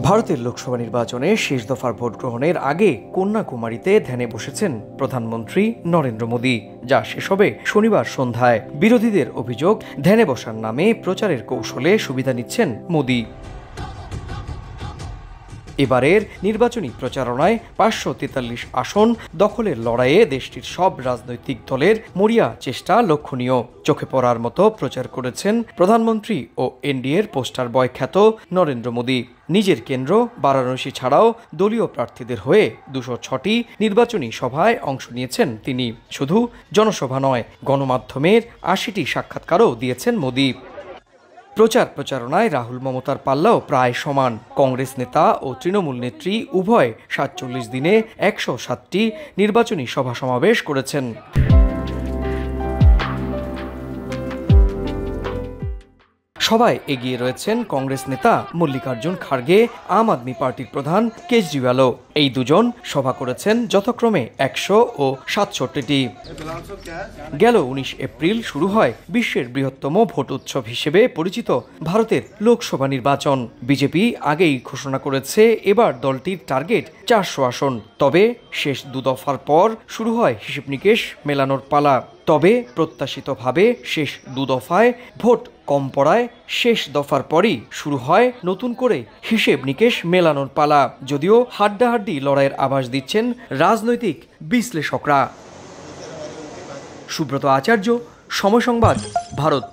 ভারতের লোকসভা নির্বাচনে শেষ দফার ভোট গ্রহণের আগে কন্যাকুমারীতে ধ্যানে বসেছেন প্রধানমন্ত্রী নরেন্দ্র মোদী, যা শেষ হবে শনিবার সন্ধ্যায়। বিরোধীদের অভিযোগ, ধ্যানে বসার নামে প্রচারের কৌশলে সুবিধা নিচ্ছেন মোদী। এবারের নির্বাচনী প্রচারণায় 543 আসন দখলের লড়াইয়ে দেশটির সব রাজনৈতিক দলের মরিয়া চেষ্টা লক্ষণীয়। চোখে পড়ার মতো প্রচার করেছেন প্রধানমন্ত্রী ও এনডিএর পোস্টার বয় খ্যাত নরেন্দ্র মোদী। নিজের কেন্দ্র বারাণসী ছাড়াও দলীয় প্রার্থীদের হয়ে 206টি নির্বাচনী সভায় অংশ নিয়েছেন তিনি। শুধু জনসভা নয়, গণমাধ্যমের 80টি সাক্ষাৎকারও দিয়েছেন মোদী। প্রচারণায় রাহুল মমতার পাল্লাও প্রায় সমান। কংগ্রেস নেতা ও তৃণমূল নেত্রী উভয় 47 দিনে 107টি নির্বাচনী সভা সমাবেশ করেছেন। সবাই এগিয়ে রয়েছেন কংগ্রেস নেতা মল্লিকার্জুন খার্গে, আম আদমি পার্টির প্রধান কেজরিওয়ালও। এই দুজন সভা করেছেন যথাক্রমে 100 ও 67টি। গেল 19 এপ্রিল শুরু হয় বিশ্বের বৃহত্তম ভোট উৎসব হিসেবে পরিচিত ভারতের লোকসভা নির্বাচন। বিজেপি আগেই ঘোষণা করেছে এবার দলটির টার্গেট 400 আসন। তবে শেষ দুদফার পর শুরু হয় হিসেব নিকেশ মেলানোর পালা। তবে প্রত্যাশিতভাবে শেষ দুদফায় ভোট কম পড়ায় শেষ দফার পরই শুরু হয় নতুন করে হিসেব নিকেশ মেলানোর পালা। যদিও হাড্ডাহাড্ডি লড়াইয়ের আভাস দিচ্ছেন রাজনৈতিক বিশ্লেষকরা। সুব্রত আচার্য, সময় সংবাদ, ভারত।